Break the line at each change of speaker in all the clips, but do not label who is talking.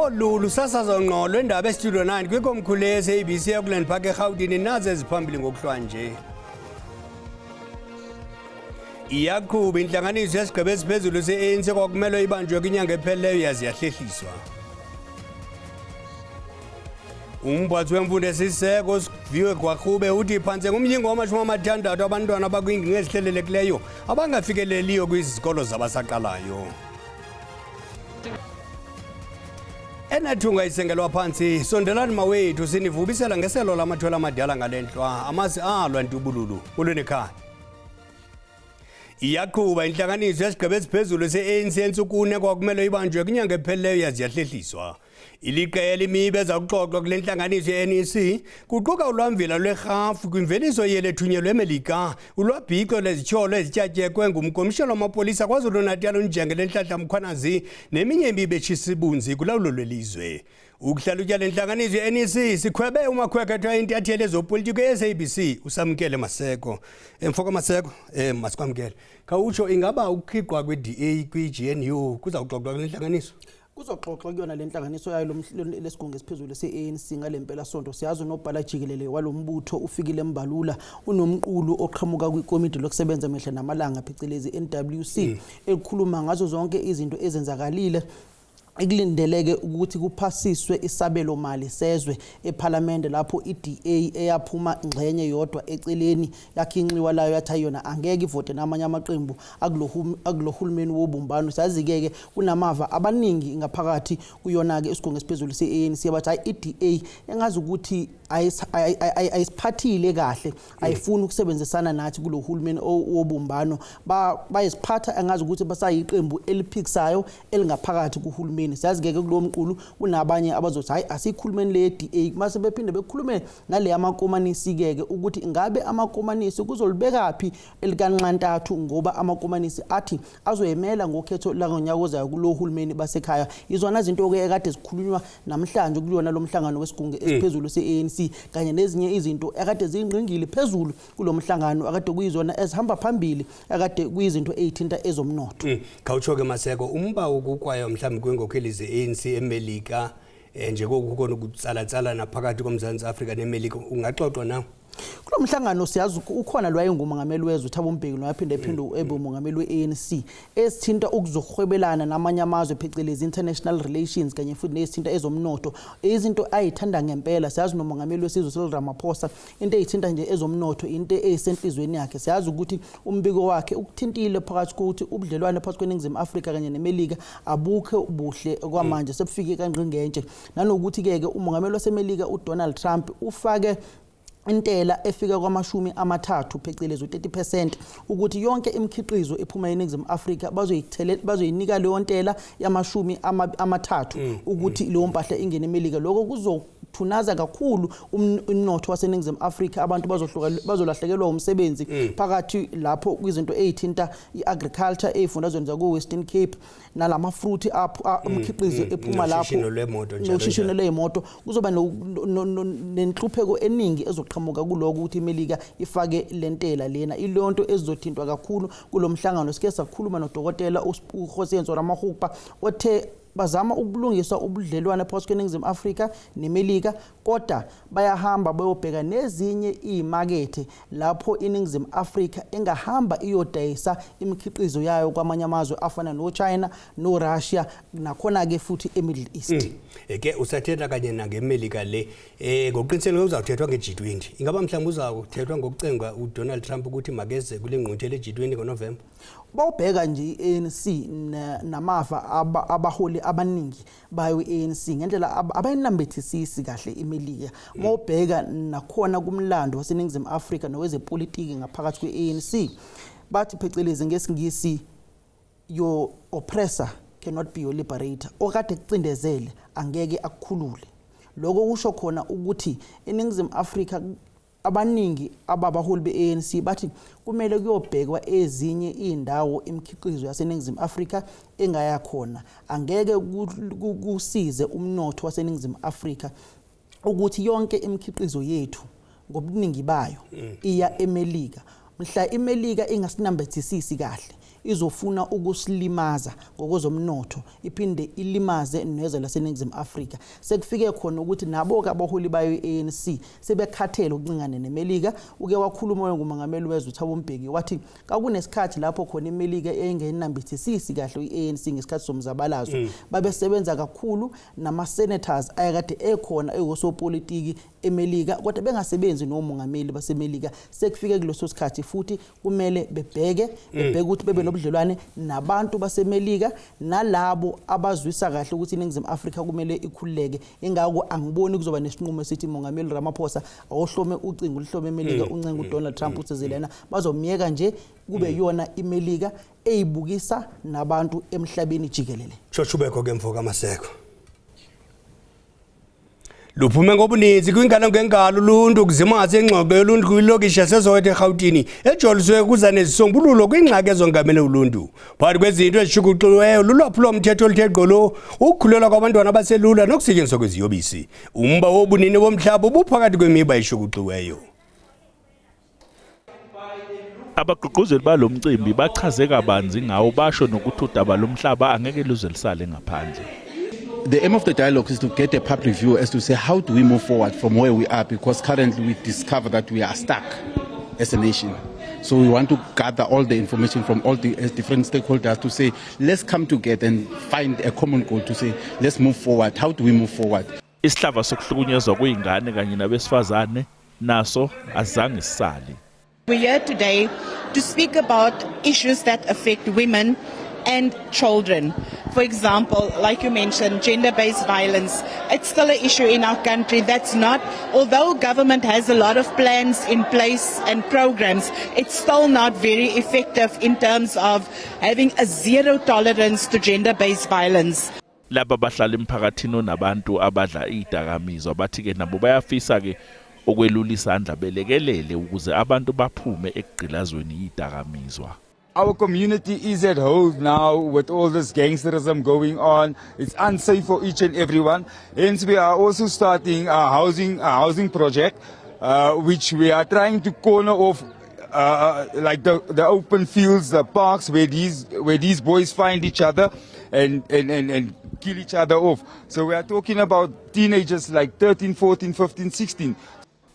Olu sasazo ngqolo indaba estudio 9 kwikomkhulu le-SABC eAukland Park eGauteng nazo eziphambili ngokuhlwa nje. Iyaqhuba inhlanganiso yesigqeba esiphezulu se-ANC kwakumele ibanjwe kwinyanga ephelileyo yaze yahlehliswa. Umphathi wemfundo esiseko uSiviwe Gwarube uthi phantse ngumyingo wama-60 abantwana abakwingingqi ezihlelelekileyo abangafikeleliyo kwizikolo zabasaqalayo. Enathunga isengelwa phansi sondelani mawethu sinivubisela ngeselo lamathwela amadala ngalenhlwa amazi alwa ntubululu ulunekhaya. Iyaqhuba inhlanganiso yesigqeba esiphezulu se-ANC entsukune kwakumele ibanjwe kwinyanga ephelileyo yaze yahlehliswa. Iliqela imibe ezakuxoxwa kule nhlanganiso ye-NEC kuquka ulwamvila lwerhafu kwimveliso yeli ethunyelwe eMelika, ulwabhico lwezityholo ezityatyekwe ngumkomishana wamapolisa KwaZulu-Natal uNjengele Nhlahla Mkhwanazi neminye imibe etshisa kulawulo lwelizwe. Ukuhlalutya le nhlanganiso ye-NEC sikhwebe umakhwekhethwa intatheli ezopolitiko e-SABC uSamkele Maseko. Mfoko Maseko, masikwamkele. Khawutsho ingaba ukukhiqwa kwe-DA kwi-GNU kuzawuxoxwa kule nhlanganiso?
Kuzoxoxwa kuyona le nhlanganiso yayo lesigungu esiphezulu se-ANC ngalempela sonto. Siyazi unobhala jikelele walombutho ufikile Mbalula unomqulu oqhamuka kwikomiti lokusebenza mihla namalanga phecelezi NWC elikhuluma ngazo zonke izinto ezenzakalile ekulindeleke ukuthi kuphasiswe isabelo mali sezwe eParliament lapho iDA eyaphuma ingxenye yodwa eceleni yakhinqiwa layo yathi yona angeke ivote namanye amaqembu akulohulumeni wobumbano. Sazi-ke kunamava abaningi ngaphakathi kuyona-ke isigungu esiphezulu se-ANC abathi hayi iDA engazi ukuthi ayisiphathile kahle, ayifuni ukusebenzisana nathi kulo hulumeni wobumbano, bayisiphatha engazi ukuthi basayiqembu eliphikisayo elingaphakathi kuhulumeni. Siyazi-ke kulo mqulu kunabanye abazothi hayi asikhulumeni le-DA mase bephinde bekhulume nale amakomanisi-ke ukuthi ingabe amakomanisi kuzolibekaphi elikanqantathu ngoba amakomanisi athi azoyemela ngokhetho langonyaka ozayo kulo hulumeni basekhaya. Izona zinto-ke ekade zikhulunywa namhlanje kuyona lo mhlangano wesigungu esiphezulu se-ANC kanye nezinye izinto ekade zingqingile phezulu kulo mhlangano akade kuyizona ezihamba phambili akade kuyizinto ezithinta ezomnotho.
Khawutsho-ke Maseko, umba ukukwayo mhlawumbe kwenkokheli ze-ANC eMelika njengokukona ukutsala naphakathi koMzantsi Afrika neMelika ungaxoxwa nawo?
Kulo mhlangano siyazi ukhona lwayengumongameli wezwe uThabo Mbeki noyaphinde ebe umongameli we-ANC esithinta ukuzohwebelana namanye amazwe phecelezi international relations kanye futhi nesithinta ezomnotho izinto ayithanda ngempela. Siyazi nomongameli wesizwe Cyril Ramaphosa into eyithinta nje ezomnotho into esenhlizweni yakhe. Siyazi ukuthi umbiko wakhe ukuthintile phakathi kokuthi ubudlelwane phakathi kweNingizimu Afrika kanye neMelika abukho buhle kwamanje sebufike kangqingentshe nanokuthi-ke umongameli waseMelika uDonald Trump ufake intela efika kwama-30 phecelezi u-30% ukuthi yonke imikhiqizo ephuma eNingizimu Afrika bazoyinika leyo ntela yama-30 ukuthi leyo mpahla ingene eMelika. Lokho kuzothunaza kakhulu umnotho waseNingizimu Afrika. Abantu bazolahlekelwa umsebenzi phakathi lapho kwizinto ezithinta i-agriculture ezifundazweni zaku-Western Cape nalamafruit umkhiqizo ephuma lapho noshishino lwemoto. Kuzoba nenhlupheko eningi ezoqhamuka kuloko ukuthi iMelika ifake lentela lena. Ilonto ezizothintwa kakhulu kulo mhlangano. Sike sakhuluma nodokotela uHosenzo Ramahupha othe bazama ukulungisa ubudlelwane phakathi kweNingizimu Afrika neMelika kodwa bayahamba bayobheka nezinye izimakethe lapho iNingizimu Afrika engahamba iyodayisa imikhiqizo yayo kwamanye amazwe afana noChina noRussia nakhona-ke futhi eMiddle East.
Ke usathetha kanye nangeMelika le ngokuqiniseka uzawuthethwa nge-G20. Ingaba mhlawumbe uzawuthethwa ngokucengwa uDonald Trump ukuthi makeze kule ngqungquthela le-G20 ngoNovember?
Bawubheka nje i-ANC namava abaholi abaningi bayo i-ANC ngendlela abayinambethisisi kahle iMelika. Mawubheka nakhona kumlando waseNingizimu Afrika nowezepolitiki ngaphakathi kwe-ANC bathi phecelezi ngesingisi your oppressor cannot be your liberator. Okade kucindezele angeke akukhulule. Lokho kusho khona ukuthi eNingizimu Afrika abaningi ababaholi be-ANC bathi kumele kuyobhekwa ezinye indawo imikhiqizo yaseNingizimu Afrika engayakhona. Angeke kusize umnotho waseNingizimu Afrika ukuthi yonke imikhiqizo yethu ngobuningi bayo iya eMelika. Mhla iMelika ingasinambethisisi kahle izofuna ukusilimaza ngokozomnotho iphinde ilimaze nezwe laseNingizimu Afrika. Sekufike khona ukuthi nabo abaholi bayo ANC sebekhathele ukuncingana neMelika. Uke wakhuluma ngumongameli wezwe uThabo Mbeki wathi kakunesikhathi lapho khona iMelika engenambithisisi kahle iANC ngesikhathi somzabalazo babesebenza kakhulu nama senators ayekade ekhona ewosopolitiki eMelika kodwa bengasebenzi nomongameli baseMelika. Sekufike kuleso sikhathi futhi kumele bebheke ukuthi bebe nobudlelwane nabantu baseMelika nalabo abazwisa kahle ukuthi iNingizimu Afrika kumele ikhululeke. Ingakho angiboni kuzoba nesinqumo esithi umongameli Ramaphosa awuhlome ucingo lihlome eMelika uncenga uDonald Trump usezelena bazomyeka nje kube yona iMelika eyibukisa nabantu emhlabeni jikelele.
Chochubeko ke mfoka Maseko. Luphume ngobuninzi kwingalo ngengalo uluntu kuzimaza engxoxo yoluntu kwilokisha seZoweto eGauteng ejoliswe kuza nezisombululo kwingxaki ezongamele uluntu. Phakathi kwezinto ezishukuxiweyo lulwaphulo mthetho oluthe gqolo ukukhulelwa kwabantwana abaselula nokusetyenziswa kweziyobisi. Umba wobunini bomhlaba ubuphakathi kwemiba eshukuxiweyo.
Abagqugquzeli balomcimbi bachaze kabanzi ngawo basho nokuthi udaba lomhlaba angeke luze lisale ngaphandle.
The aim of the dialogue is to get a public view as to say how do we move forward from where we are, because currently we discover that we are stuck as a nation. So we want to gather all the information from all the different stakeholders to say let's come together and find a common goal to say let's move forward. How do we move forward?
Isihlava sokuhlukunyezwa kweingane kanye nabesifazane naso azange sisali.
We're here today to speak about issues that affect women and children. For example, like you mentioned, gender-based violence. It's still an issue in our country that's not, although government has a lot of plans in place and programs, it's still not very effective in terms of having a zero tolerance to gender-based violence.
Laba bahlala emphakathini nabantu abadla idakamizwa bathi ke nabo bayafisa ke okwelula isandla belekelele ukuze abantu baphume ekugqilazweni idakamizwa.
Our community is at hold now with all this gangsterism going on. It's unsafe for each and everyone. Hence, we are also starting a housing project, which we are trying to corner off, like the open fields, the parks where these boys find each other and kill each other off. So we are talking about teenagers like 13, 14, 15, 16.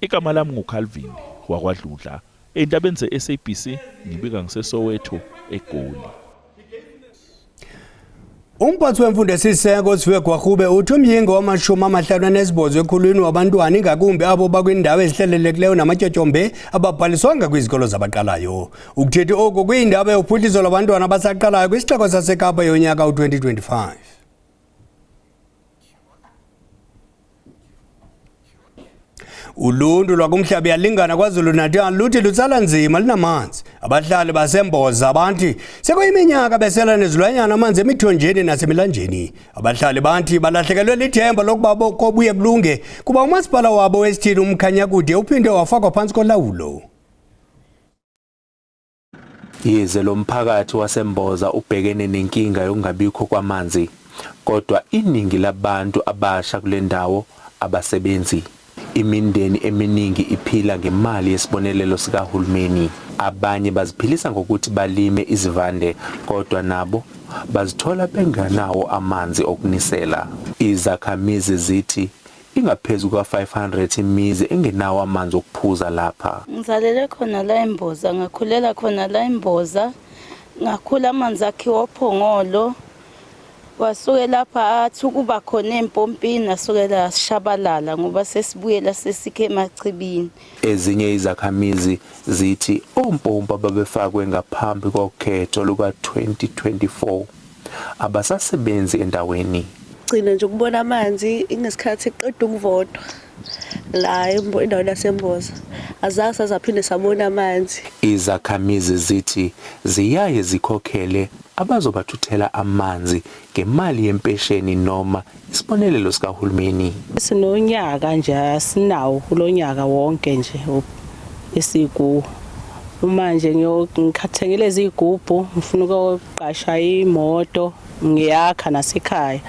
Igama lami nguCalvin wakwaDludla. Endabeni zeSABC ngibika ngiseSoweto eGoli.
Umphathi wemfundo esiseko siwe Gwagube uthi umyingo wama-58 ekhulwini wabantwana ingakumbi abo bakwindawo ezihlelelekileyo namatyotyombe ababhaliswanga kwizikolo zabaqalayo. Ukuthethi oku kuyindaba yophuhliso lwabantwana abasaqalayo kwisixeko saseKapa yonyaka u-2025. Uluntu lwakumhlabi yalingana KwaZulu-Natal luthi lutsala nzima linamanzi. Abahlali baseMboza banti sekuyiminyaka besela nezilwanyana amanzi emithonjeni nasemilanjeni. Abahlali banti balahlekelwe lithemba lokuba kobuye kulunge kuba umasipala wabo wesithili uMkhanyakude uphinde wafakwa phansi kolawulo.
Yize lo mphakathi waseMboza ubhekene nenkinga yokungabikho kwamanzi, kodwa iningi labantu abasha kule ndawo abasebenzi. Imindeni eminingi iphila ngemali yesibonelelo sikahulumeni. Abanye baziphilisa ngokuthi balime izivande, kodwa nabo bazithola benganawo amanzi okunisela. Izakhamizi zithi ingaphezulu kwa-500 imizi engenawo amanzi okuphuza lapha.
Ngizalele khona la eMboza, ngakhulela khona la eMboza, ngakhula amanzi akhiwa ophongolo. Wasuke lapha athi kuba khona empompini asukela sishabalala ngoba sesibuyela sesikhe emachibini.
Ezinye izakhamizi zithi ompompa babefakwe ngaphambi kokhetho luka-2024 abasasebenzi endaweni.
Gcina nje ukubona amanzi ingesikhathi eqeda ukuvotwa la endaweni yaseMboza. Azange sazaphinde sabona amanzi.
Izakhamizi zithi ziyaye zikhokhele abazobathuthela amanzi ngemali yempesheni noma isibonelelo sikahulumeni.
Sinonyaka nje asinawo kulonyaka wonke nje esikuwo. Manje ngikhathengele izigubhu ngifuna ukuqasha imoto ngiyakha nasekhaya.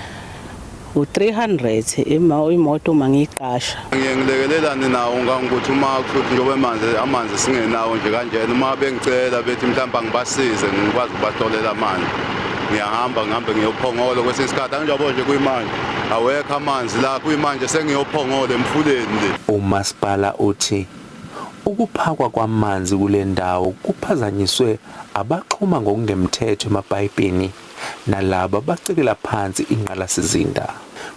u300 imoto mangiqasha.
Ngilekelelana nawo ngokuthi uma kuhluphi njengoba amanzi singenawo nje kanjena uma bengicela bethi mhlawumbe ngibasize ngikwazi ukubatolela amanzi. Ngiyahamba ngihambe ngiyophongola kwesinye isikhathi angijobo nje kuyimanje awekho amanzi la kuyimanje sengiyophongola emfuleni le.
Umasipala uthi ukuphakwa kwamanzi kule ndawo kuphazanyiswe abaxhuma ngokungemthetho emabhayibhini nalabo bacekela phansi inqalasizinda.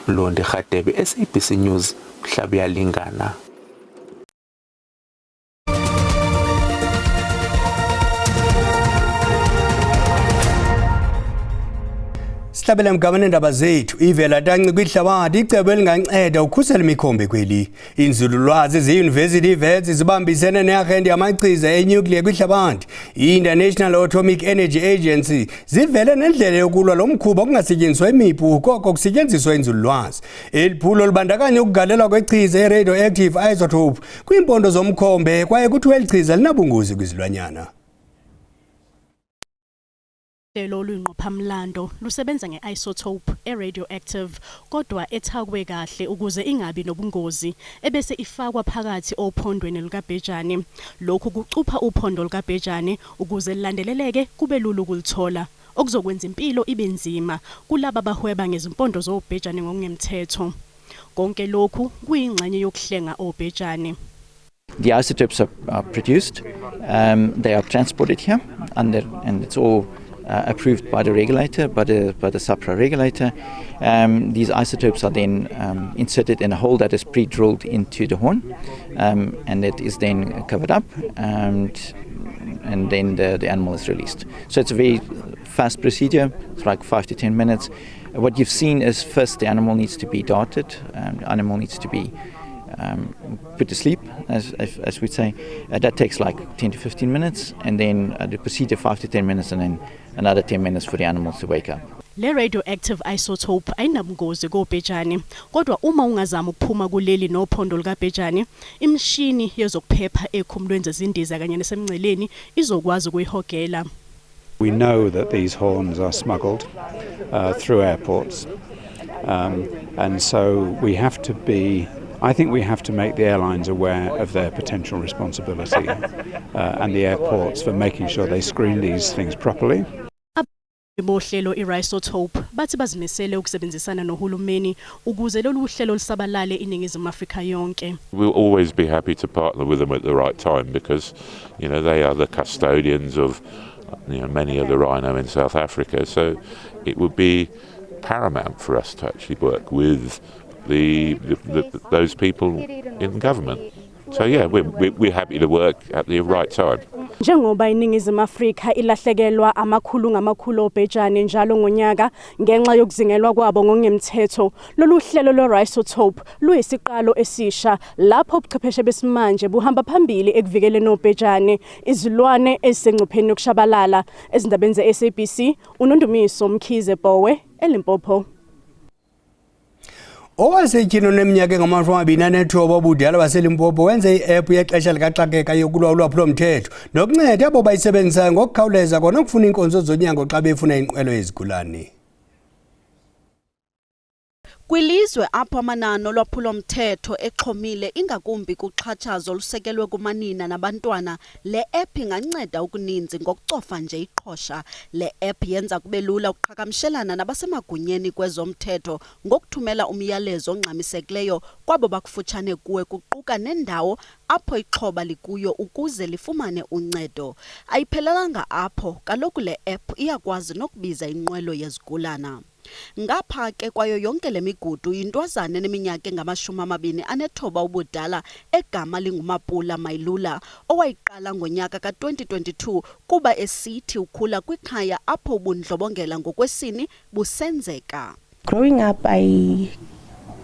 Mlonde Radebe, SABC News, Hlabi yalingana.
Sihlabela mgabane indaba zethu ivela tanci kwihlabathi icebo elinganceda ukhusela imikhombe kweli. Inzululwazi ze-University Vets zibambisene ne-agenda yamachiza enuclear kwihlabathi. I-International Atomic Energy Agency zivele nendlela yokulwa lo mkhuba okungasetyenziswa imipu koko kusetyenziswa inzululwazi. Eliphulo libandakanya ukugalelwa kwechiza i-radioactive isotope kwiimpondo zomkhombe kwaye kuthiwa eli chiza linabungozi kwizilwanyana.
Lelo luyinqophamlando lusebenza nge-isotope e-radioactive kodwa ethakwe kahle ukuze ingabi nobungozi ebese ifakwa phakathi ophondweni lukabhejane. Lokhu kucupha uphondo lukabhejane ukuze lilandeleleke kube lula ukulithola okuzokwenza impilo ibe nzima kulabo abahweba ngezimpondo zobhejane ngokungemthetho. Konke lokhu kuyingxenye yokuhlenga obhejane.
The isotopes are produced, they are transported here and it's all approved by the regulator, by the SAPRA regulator. These isotopes are then inserted in a hole that is pre-drilled into the horn, and it is then covered up, and then the animal is released. So it's a very fast procedure. It's like 5 to 10 minutes. What you've seen is first the animal needs to be darted, the animal needs to be put to sleep, as we say. That takes like 10 to 15 minutes, and then the procedure 5 to 10 minutes, and then another 10 minutes for the animals to wake up.
Le radioactive isotope ayinabungozi kobhejane kodwa uma ungazama ukuphuma kuleli nophondo lukabhejane imshini yezokuphepha ekhumulweni zezindiza kanye nasemngceleni izokwazi ukuyihogela.
We know that these horns are smuggled through airports, and so I think we have to make the airlines aware of their potential responsibility and the airports for making sure they screen these things properly.
Bohlelo i-isotope bathi bazimisele ukusebenzisana nohulumeni ukuze lolu hlelo lisabalale iningizimu Afrika yonke.
We'll always be happy to partner with them at the right time because they are the custodians of many of the rhino in South Africa, so it would be paramount for us to actually work with those people in government. So yeah, we're happy to work at the right time.
Njengoba iningizimu Afrika ilahlekelwa amakhulu ngamakhulu obhejane njalo ngonyaka ngenxa yokuzingelwa kwabo ngokungemthetho, lolu hlelo lwe-isotope luyisiqalo esisha lapho ubuchwepheshe besimanje buhamba phambili ekuvikeleni obhejane izilwane ezisengcupheni yokushabalala. Ezindabeni ze-SABC, uNondumiso Mkhize Bowe, eLimpopo.
Owasetyhini neminyaka engama-29 obudala baseLimpopo wenze i-app yexesha likaxakeka yokulwa ulwaphulomthetho nokunceda abo bayisebenzisayo ngokukhawuleza kona ukufuna iinkonzo zonyango xa befuna inqwelo yezigulane.
Kwilizwe apho amanano lwaphulomthetho exhomile ingakumbi kuxhatshazo olusekelwe kumanina nabantwana, le app inganceda ukuninzi ngokucofa nje iqhosha. Le app yenza kube lula ukuqhagamshelana nabasemagunyeni kwezomthetho ngokuthumela umyalezo ongxamisekileyo kwabo bakufutshane kuwe kuquka nendawo apho ixhoba likuyo ukuze lifumane uncedo. Ayiphelelanga apho, kaloku le app iyakwazi nokubiza inqwelo yezigulana. Ngapha ke kwayo yonke lemigudu intwazana neminyaka engama-29 ubudala egama lingumapula Mayilula owayiqala ngonyaka ka-2022 kuba esithi ukhula kwikhaya apho ubundlobongela ngokwesini busenzeka.
Growing up, I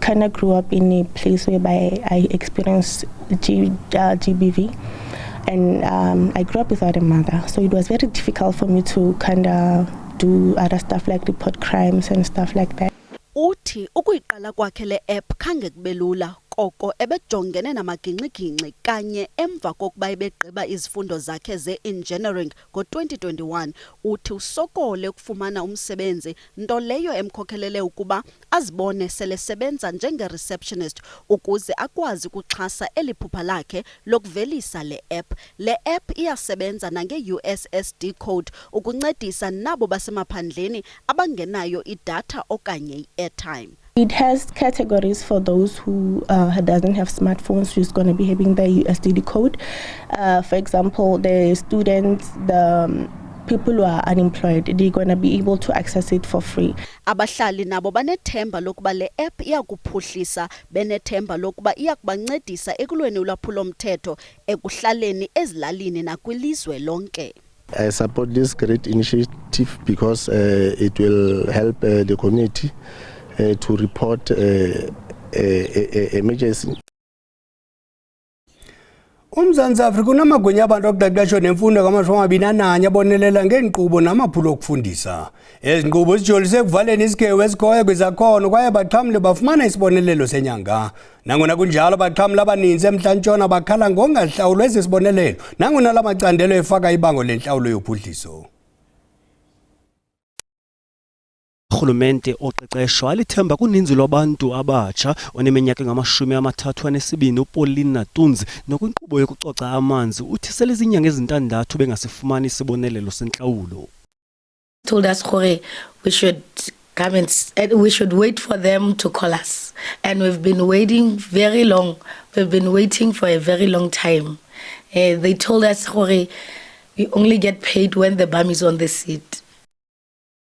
kind of grew up in a place whereby I experienced GBV, and I grew up without a mother, so it was very difficult for me to kind of do other stuff like report crimes and stuff like that.
Uthi ukuyiqala kwakhe le app khange kube lula koko ebejongene namagingxigingxi kanye emva kokuba ebegqiba izifundo zakhe ze-engineering ngo-2021 uthi usokole ukufumana umsebenzi, nto leyo emkhokhelele ukuba azibone sele sebenza njenge-receptionist ukuze akwazi ukuxhasa eli phupha lakhe lokuvelisa le app. Le app iyasebenza nange-USSD code ukuncedisa nabo basemaphandleni abangenayo idatha okanye i-airtime.
It has categories for those who doesn't have smartphones, who's going to be having the USSD code. For example, the students, the people who are unemployed, they're going to be able to access it for free.
Abahlali nabo banethemba lokuba le app iyakuphuhlisa, benethemba lokuba iyakubancedisa ekulweni ulwaphulomthetho ekuhlaleni ezilalini nakwilizwe lonke.
I support this great initiative because it will help the community to report emergency.
UMzantsi Afrika unamagwinya abantu okuqeqeshwa nemfundo ka-2021 abonelela ngeenkqubo namaphulo okufundisa. Ezi nkqubo zijolise ekuvaleni isigewu esikhoyo kwizakhono kwaye baxhamli bafumana isibonelelo senyanga. Nangona kunjalo baxhamli abaninzi eMntla-Ntshona bakhala ngongahlawulwa esi sibonelelo nangona la macandelo efaka ibango lentlawulo yophuhliso.
Urhulumente oqeqesho alithemba kuninzi lwabantu abatsha oneminyaka engama-32 uPaulina Tunzi nokwinkqubo yokucoca amanzi uthi sele izinyanga ezintandathu bengasifumani isibonelelo sentlawulo.
Told us we should come and we should wait for them to call us, and we've been waiting very long. We've been waiting for a very long time. They told us we only get paid when the bum is on the seat.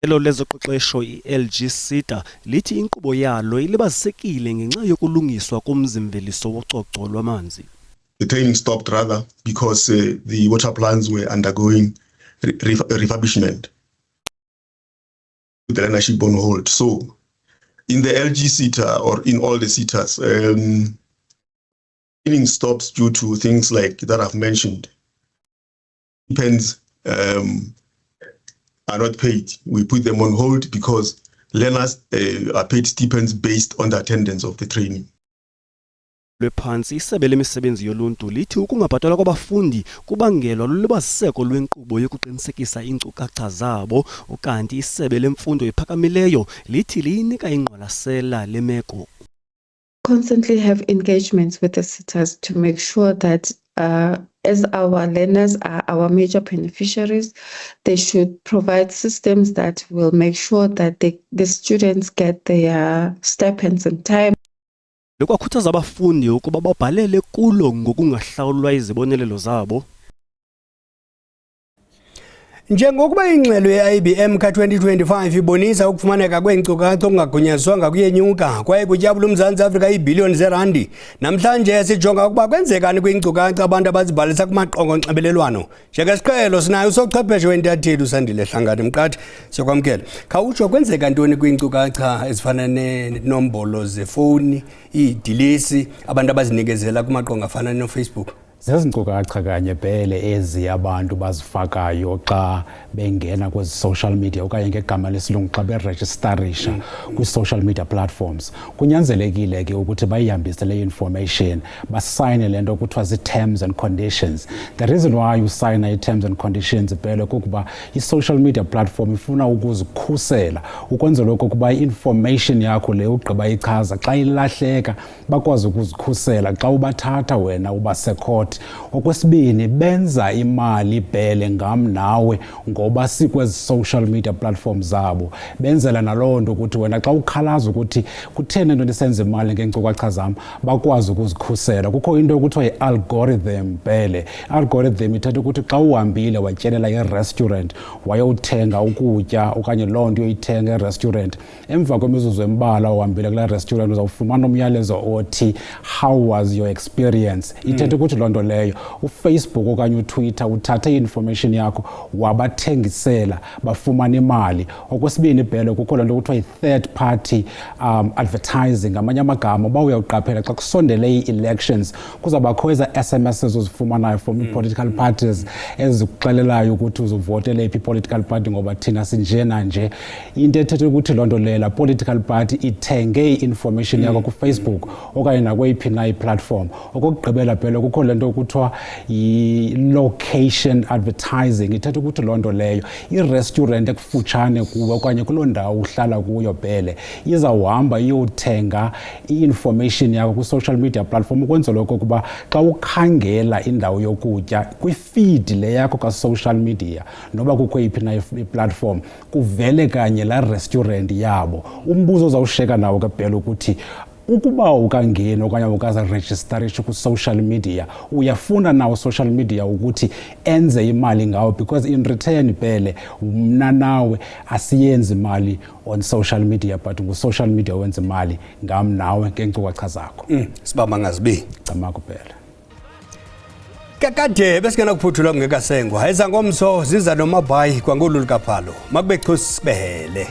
Elo lezoqeqesho i-LG SETA lithi inkqubo yalo ilibazisekile ngenxa yokulungiswa komzimveliso wococo lwamanzi.
The training stopped rather because the water plants were undergoing refurbishment. The learnership on hold. So in the LG SETA or in all the SETAs, training stops due to things like that I've mentioned. Depends are not paid. We put them on hold because learners are paid stipends based on the attendance of the training.
Lwephansi isebe lemisebenzi yoluntu lithi ukungabhatalwa kwabafundi kubangelwa lulibaziseko lwenkqubo yokuqinisekisa iinkcukacha zabo, ukanti isebe lemfundo ephakamileyo lithi liyinika ingqwalasela lemeko.
Constantly have engagements with the SETAs to make sure that as our learners are our major beneficiaries, they should provide systems that will make sure that the students get their stipends in time.
Lokwakhuthaza abafundi ukuba babhalele kulo ngokungahlawulwa izibonelelo zabo.
Njengokuba ingxelo ye-IBM ka-2025 ibonisa ukufumaneka kweenkcukacha okungagunyaziswanga kuyenyuka kwaye kutyabula uMzantsi Afrika iibhiliyoni zeerandi, namhlanje sijonga ukuba kwenzekani kwiinkcukacha abantu abazibhalisa kumaqonga onxibelelwano. Njengesiqhelo sinayo usochwepheshe wentatheli uSandile Hlangani Mqadi, siyakwamkela. Khawutsho kwenzeka ntoni kwiinkcukacha ezifana neenombolo zefowuni, iidilesi, abantu abazinikezela kumaqonga afana noFacebook?
Zezinkcukacha kanye phele ezi abantu bazifakayo xa bengena kwezi social media okanye ngegama lesilungu xa beregisterisha kwi-social media platforms. Kunyanzelekile ke ukuthi bayihambise le information, basayine lento kuthiwa zii-terms and conditions. The reason why you sign i-terms and conditions phele kukuba i-social media platform ifuna ukuzikhusela ukwenzela okokuba i-information yakho le ugqiba ichaza xa ilahleka bakwazi ukuzikhusela xa ubathatha wena ubasekhoda. Okwesibini, benza imali phele ngam nawe ngoba sikwezi social media platforms zabo. Benzela naloo nto ukuthi wena xa ukhalaza ukuthi kutheni into ndisenza imali ngeenkcukacha zam bakwazi ukuzikhusela. Kukho into ekuthiwa yi-algorithm phele. Algorithm ithetha ukuthi xa uhambile watyelela i-restaurant wayothenga ukutya okanye loo nto uyoyithenga e-restaurant, emva kwemizuzu embalwa uhambile kula restaurant uzawufumana umyalezo othi how was your experience. Ithetha ukuthi loo nto nto leyo uFacebook okanye uTwitter uthathe i-information yakho wabathengisela bafumana imali. Okwesibini Bhele kukho lento kuthiwa i-third party advertising ngamanye amagama uba uyawuqaphela xa kusondele ii-elections kuzawubakho eza SMSs ozifumanayo from i-political parties ezikuxelelayo ukuthi uzuvotele iphi i-political party ngoba thina sinje nanje. Into ethetha ukuthi loo nto leyo la political party ithenge i-information yakho kuFacebook okanye nakweyiphi na i-platform. Okokugqibela Bhele kukho lento kuthiwa i-location advertising ithetha ukuthi loo nto leyo i-restaurant ekufutshane kuwe okanye kuloo ndawo uhlala kuyo Bhele izawuhamba iyothenga i-information yakho ku-social media platform ukwenzela okokuba xa ukhangela indawo yokutya kwi-feed le yakho ka-social media noba kukho yiphi na i-platform kuvele kanye la restaurant yabo. Umbuzo ozawusheka nawo ke Bhele ukuthi ukuba ukangena okanye ukazaregisterisha ku-social media uyafuna nawo social media ukuthi enze imali ngawo because in return Bhele mna nawe asiyenzi imali on social media but ngu-social media wenza imali ngam nawe ngeenkcukacha zakho.
Sibamba ngazibi
camako Bhele
kakade besikena kuphuthulwa ngekasengwa ezangomso ziza nomabhayi kwangolulu kaphalo makube Xhosibele.